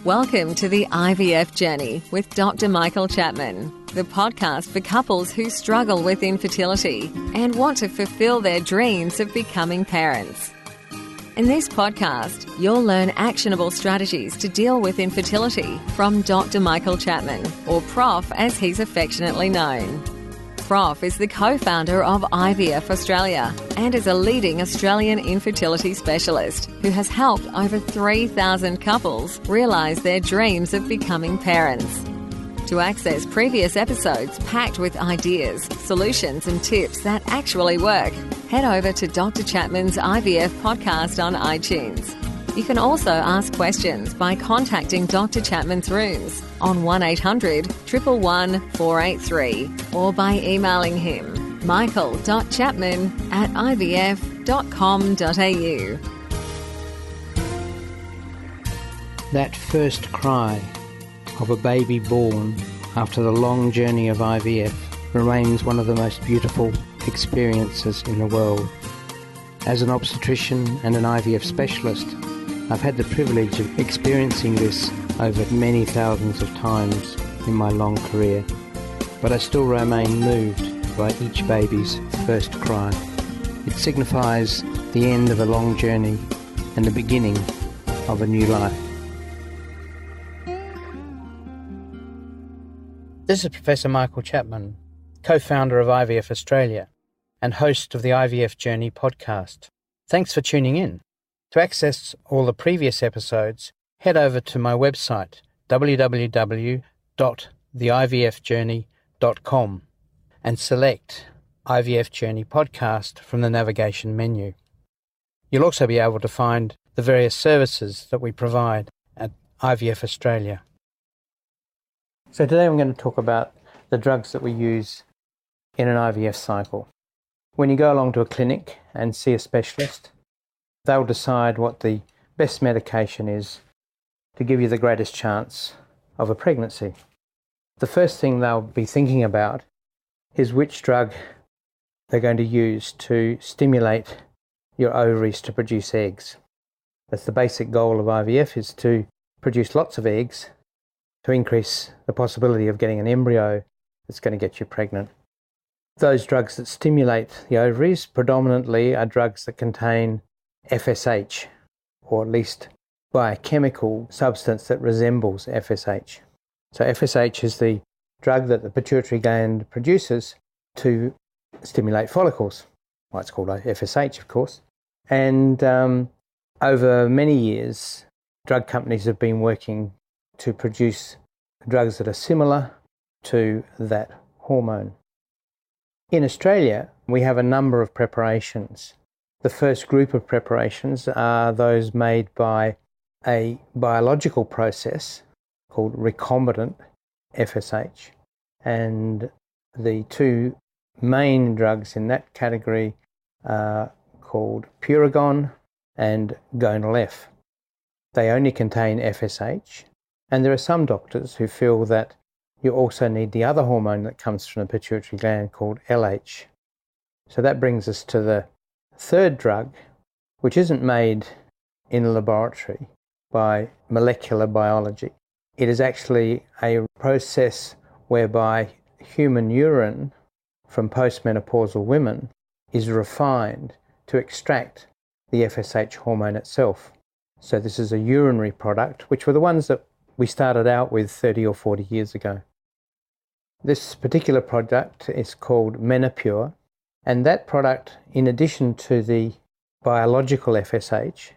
Welcome to the IVF Journey with Dr. Michael Chapman, the podcast for couples who struggle with infertility and want to fulfill their dreams of becoming parents. In this podcast, you'll learn actionable strategies to deal with infertility from Dr. Michael Chapman, or Prof as he's affectionately known. Prof is the co-founder of IVF Australia and is a leading Australian infertility specialist who has helped over 3,000 couples realise their dreams of becoming parents. To access previous episodes packed with ideas, solutions and tips that actually work, head over to Dr. Chapman's IVF podcast on iTunes. You can also ask questions by contacting Dr. Chapman's rooms on 1800 111 483 or by emailing him michael.chapman@ivf.com.au. That first cry of a baby born after the long journey of IVF remains one of the most beautiful experiences in the world. As an obstetrician and an IVF specialist, I've had the privilege of experiencing this over many thousands of times in my long career, but I still remain moved by each baby's first cry. It signifies the end of a long journey and the beginning of a new life. This is Professor Michael Chapman, co-founder of IVF Australia and host of the IVF Journey podcast. Thanks for tuning in. To access all the previous episodes, head over to my website, www.theivfjourney.com, and select IVF Journey Podcast from the navigation menu. You'll also be able to find the various services that we provide at IVF Australia. So today I'm going to talk about the drugs that we use in an IVF cycle. When you go along to a clinic and see a specialist, they'll decide what the best medication is to give you the greatest chance of a pregnancy. The first thing they'll be thinking about is which drug they're going to use to stimulate your ovaries to produce eggs. That's the basic goal of IVF, is to produce lots of eggs to increase the possibility of getting an embryo that's going to get you pregnant. Those drugs that stimulate the ovaries predominantly are drugs that contain FSH, or at least biochemical substance that resembles FSH. So FSH is the drug that the pituitary gland produces to stimulate follicles. Well, it's called FSH, of course. And over many years, drug companies have been working to produce drugs that are similar to that hormone. In Australia, we have a number of preparations. The first group of preparations are those made by a biological process called recombinant FSH. And the two main drugs in that category are called Puragon and Gonal-F. They only contain FSH, and there are some doctors who feel that you also need the other hormone that comes from the pituitary gland called LH. So that brings us to the third drug, which isn't made in a laboratory by molecular biology. It is actually a process whereby human urine from postmenopausal women is refined to extract the FSH hormone itself. So this is a urinary product, which were the ones that we started out with 30 or 40 years ago. This particular product is called Menopur, and that product, in addition to the biological FSH,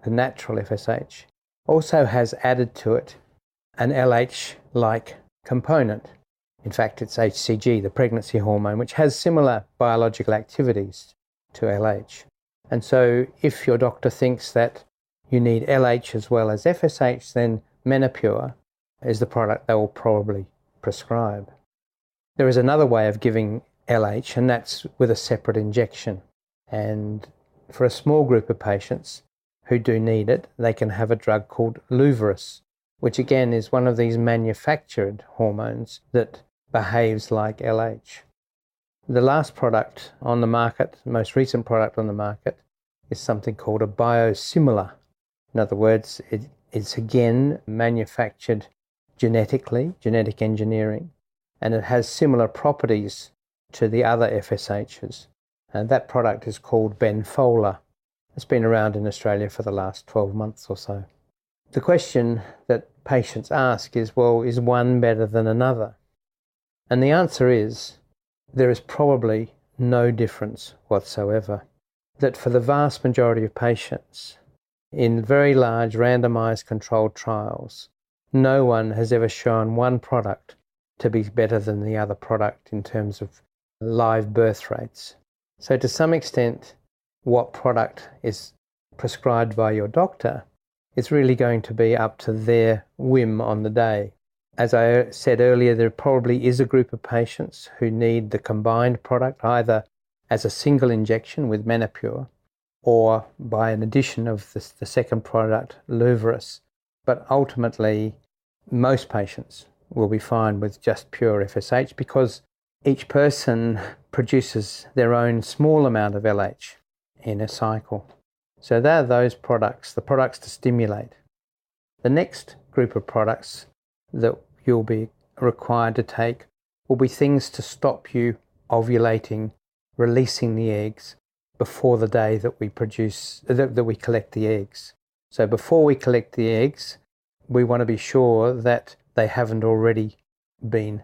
the natural FSH, also has added to it an LH-like component. In fact, it's HCG, the pregnancy hormone, which has similar biological activities to LH. And so if your doctor thinks that you need LH as well as FSH, then Menopur is the product they will probably prescribe. There is another way of giving LH, and that's with a separate injection. And for a small group of patients who do need it, they can have a drug called Luvaris, which again is one of these manufactured hormones that behaves like LH. The last product on the market, the most recent product on the market, is something called a biosimilar. In other words, it It's again manufactured genetically, genetic engineering, and it has similar properties to the other FSHs. And that product is called Benfola. It's been around in Australia for the last 12 months or so. The question that patients ask is, well, is one better than another? And the answer is, there is probably no difference whatsoever. That for the vast majority of patients, in very large randomized controlled trials, no one has ever shown one product to be better than the other product in terms of live birth rates. So to some extent, what product is prescribed by your doctor is really going to be up to their whim on the day. As I said earlier, there probably is a group of patients who need the combined product either as a single injection with Menopur or by an addition of the second product, Luvaris. But ultimately, most patients will be fine with just pure FSH because each person produces their own small amount of LH in a cycle. So they're those products, the products to stimulate. The next group of products that you'll be required to take will be things to stop you ovulating, releasing the eggs before the day that we collect the eggs. So before we collect the eggs, we want to be sure that they haven't already been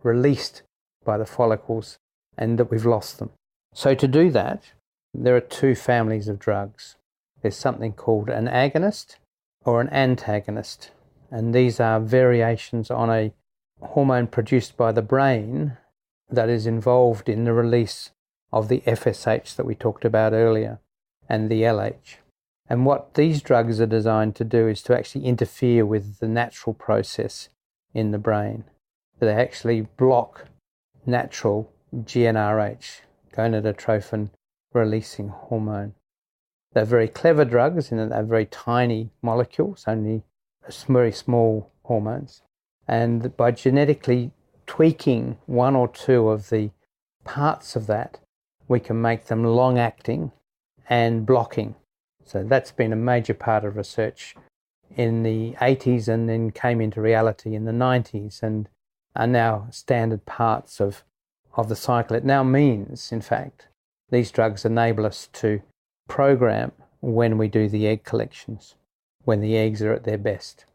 released by the follicles and that we've lost them. So to do that, there are two families of drugs. There's something called an agonist or an antagonist, and these are variations on a hormone produced by the brain that is involved in the release of the FSH that we talked about earlier and the LH. And what these drugs are designed to do is to actually interfere with the natural process in the brain. They actually block natural GnRH, gonadotrophin releasing hormone. They're very clever drugs in that they're very tiny molecules, only very small hormones. And by genetically tweaking one or two of the parts of that, we can make them long-acting and blocking. So that's been a major part of research in the 80s and then came into reality in the 90s and are now standard parts of the cycle. It now means, in fact, these drugs enable us to program when we do the egg collections, when the eggs are at their best.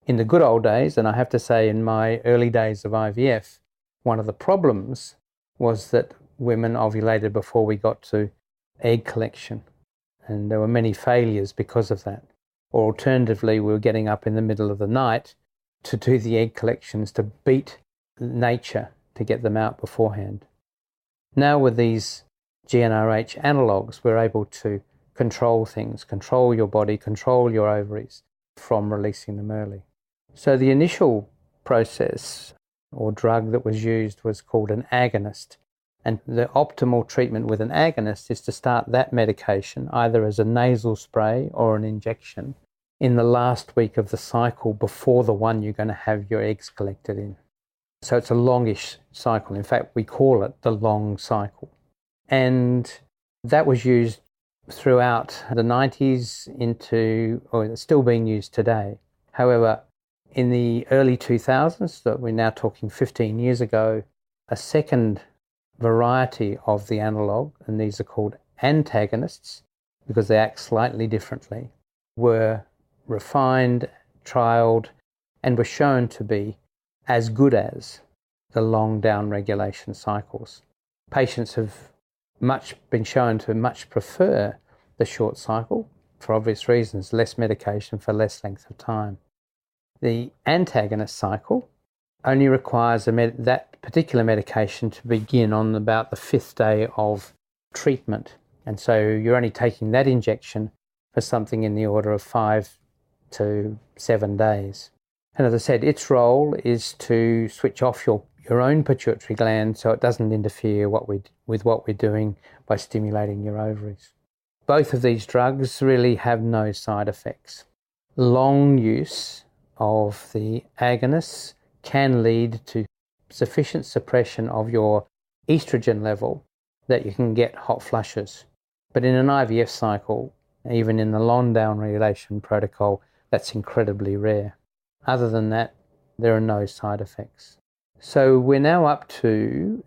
In the good old days, and I have to say in my early days of IVF, one of the problems was that women ovulated before we got to egg collection. And there were many failures because of that. Or alternatively, we were getting up in the middle of the night to do the egg collections to beat nature to get them out beforehand. Now with these GnRH analogues, we're able to control things, control your body, control your ovaries from releasing them early. So the initial process or drug that was used was called an agonist. And the optimal treatment with an agonist is to start that medication either as a nasal spray or an injection in the last week of the cycle before the one you're going to have your eggs collected in. So it's a longish cycle. In fact, we call it the long cycle. And that was used throughout the 90s or it's still being used today. However, in the early 2000s, that we're now talking 15 years ago, a second variety of the analog, and these are called antagonists because they act slightly differently, were refined, trialled, and were shown to be as good as the long down regulation cycles. Patients have been shown to much prefer the short cycle for obvious reasons, less medication for less length of time. The antagonist cycle only requires that particular medication to begin on about the 5th day of treatment. And so you're only taking that injection for something in the order of 5 to 7 days. And as I said, its role is to switch off your own pituitary gland so it doesn't interfere with what we're doing by stimulating your ovaries. Both of these drugs really have no side effects. Long use of the agonists can lead to sufficient suppression of your estrogen level that you can get hot flushes. But in an IVF cycle, even in the long down regulation protocol, that's incredibly rare. Other than that, there are no side effects. So we're now up to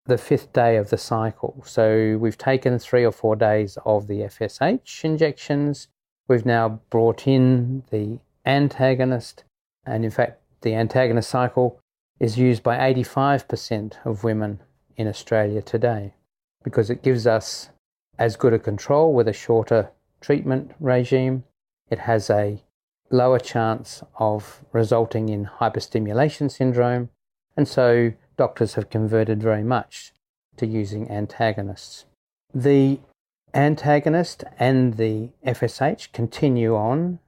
the 5th day of the cycle. So we've taken 3 or 4 days of the FSH injections. We've now brought in the antagonist, and in fact, the antagonist cycle is used by 85% of women in Australia today because it gives us as good a control with a shorter treatment regime. It has a lower chance of resulting in hyperstimulation syndrome, and so doctors have converted very much to using antagonists. The antagonist and the FSH continue on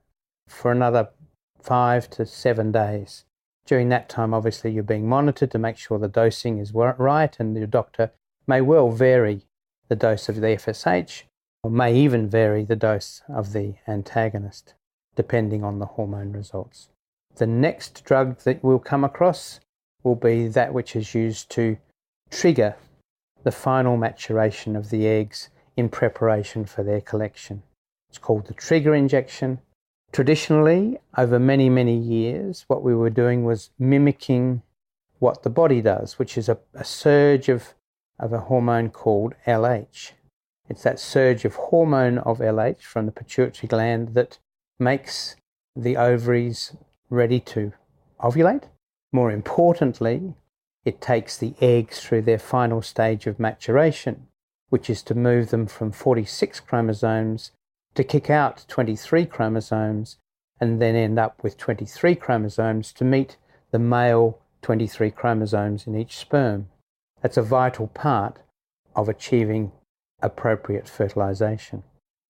for another 5 to 7 days. During that time, obviously, you're being monitored to make sure the dosing is right, and your doctor may well vary the dose of the FSH or may even vary the dose of the antagonist, depending on the hormone results. The next drug that we'll come across will be that which is used to trigger the final maturation of the eggs in preparation for their collection. It's called the trigger injection. Traditionally, over many, many years, what we were doing was mimicking what the body does, which is a surge of a hormone called LH. It's that surge of hormone of LH from the pituitary gland that makes the ovaries ready to ovulate. More importantly, it takes the eggs through their final stage of maturation, which is to move them from 46 chromosomes to kick out 23 chromosomes and then end up with 23 chromosomes to meet the male 23 chromosomes in each sperm. That's a vital part of achieving appropriate fertilization.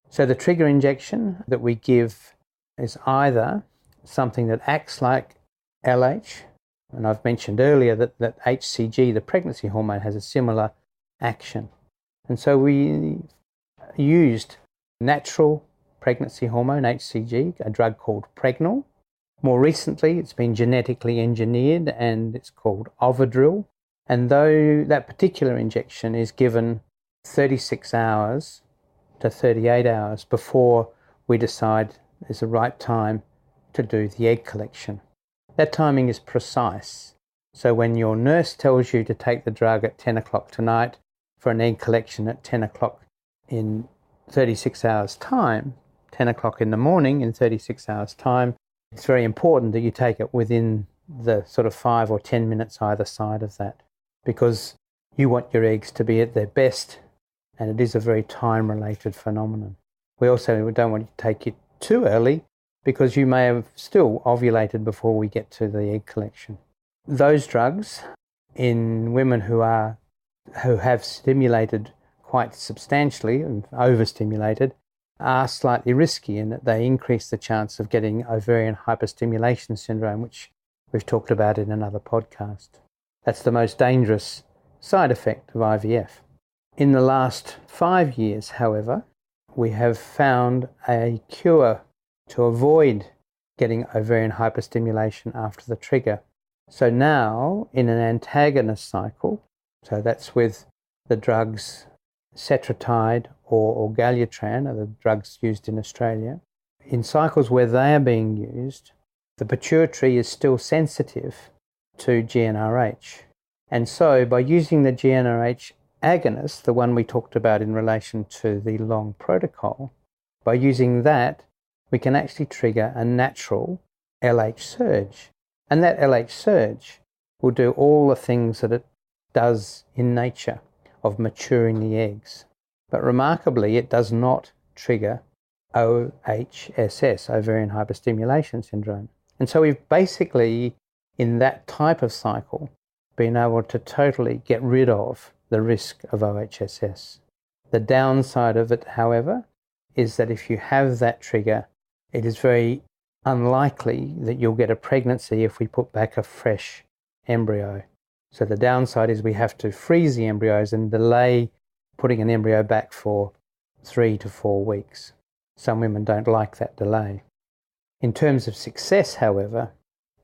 So the trigger injection that we give is either something that acts like LH, and I've mentioned earlier that HCG, the pregnancy hormone, has a similar action. And so we used natural pregnancy hormone, HCG, a drug called Pregnal. More recently, it's been genetically engineered and it's called Ovidril. And though that particular injection is given 36 hours to 38 hours before we decide it's the right time to do the egg collection. That timing is precise. So when your nurse tells you to take the drug at 10 o'clock tonight for an egg collection at 10 o'clock in 36 hours time, 10 o'clock in the morning in 36 hours time, it's very important that you take it within the sort of 5 or 10 minutes either side of that, because you want your eggs to be at their best, and it is a very time-related phenomenon. We also don't want you to take it too early, because you may have still ovulated before we get to the egg collection. Those drugs in women who have stimulated quite substantially and overstimulated are slightly risky in that they increase the chance of getting ovarian hyperstimulation syndrome, which we've talked about in another podcast. That's the most dangerous side effect of IVF. In the last 5 years, however, we have found a cure to avoid getting ovarian hyperstimulation after the trigger. So now, in an antagonist cycle, so that's with the drugs Cetrotide or Galliotran, are the drugs used in Australia, in cycles where they are being used, the pituitary is still sensitive to GnRH. And so by using the GnRH agonist, the one we talked about in relation to the long protocol, by using that, we can actually trigger a natural LH surge. And that LH surge will do all the things that it does in nature of maturing the eggs. But remarkably, it does not trigger OHSS, ovarian hyperstimulation syndrome. And so we've basically, in that type of cycle, been able to totally get rid of the risk of OHSS. The downside of it, however, is that if you have that trigger, it is very unlikely that you'll get a pregnancy if we put back a fresh embryo. So the downside is we have to freeze the embryos and delay putting an embryo back for 3 to 4 weeks. Some women don't like that delay. In terms of success, however,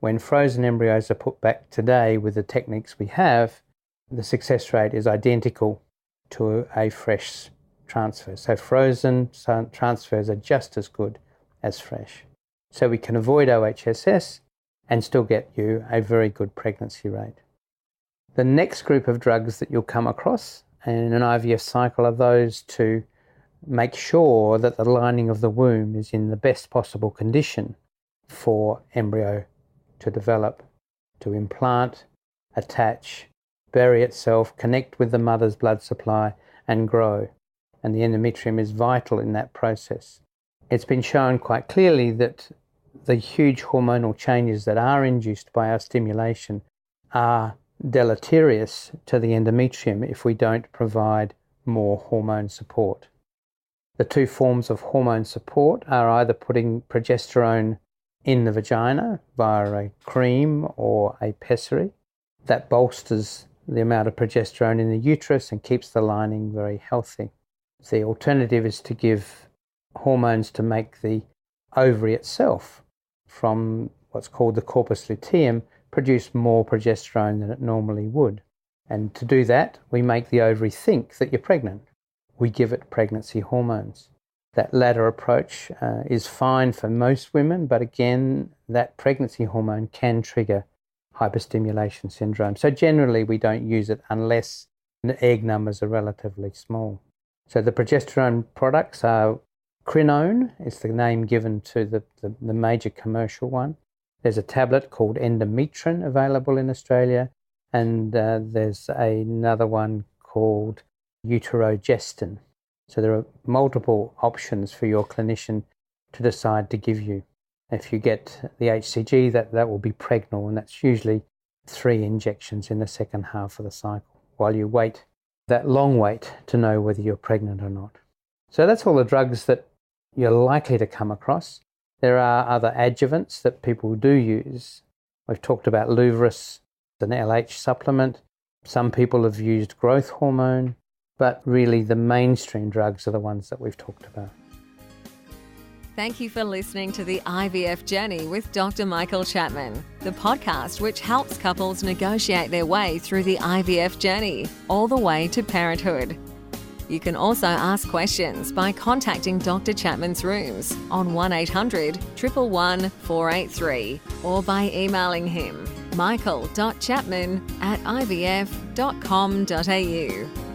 when frozen embryos are put back today with the techniques we have, the success rate is identical to a fresh transfer. So frozen transfers are just as good as fresh. so we can avoid OHSS and still get you a very good pregnancy rate. The next group of drugs that you'll come across in an IVF cycle are those to make sure that the lining of the womb is in the best possible condition for embryo to develop, to implant, attach, bury itself, connect with the mother's blood supply and grow. And the endometrium is vital in that process. It's been shown quite clearly that the huge hormonal changes that are induced by our stimulation are deleterious to the endometrium if we don't provide more hormone support. The two forms of hormone support are either putting progesterone in the vagina via a cream or a pessary. That bolsters the amount of progesterone in the uterus and keeps the lining very healthy. The alternative is to give hormones to make the ovary itself, from what's called the corpus luteum, produce more progesterone than it normally would. And to do that, we make the ovary think that you're pregnant. We give it pregnancy hormones. That latter approach is fine for most women, but again, that pregnancy hormone can trigger hyperstimulation syndrome. So generally, we don't use it unless the egg numbers are relatively small. So the progesterone products are Crinone, is the name given to the major commercial one. There's a tablet called Endometrin available in Australia, and there's another one called Uterogestin. So there are multiple options for your clinician to decide to give you. If you get the HCG, that will be Pregnal, and that's usually 3 injections in the second half of the cycle, while you wait that long wait to know whether you're pregnant or not. So that's all the drugs that you're likely to come across. There are other adjuvants that people do use. We've talked about Luvaris, an LH supplement. Some people have used growth hormone, but really the mainstream drugs are the ones that we've talked about. Thank you for listening to the IVF Journey with Dr. Michael Chapman, the podcast which helps couples negotiate their way through the IVF journey, all the way to parenthood. You can also ask questions by contacting Dr. Chapman's rooms on 1800 111 483 or by emailing him michael.chapman@ivf.com.au.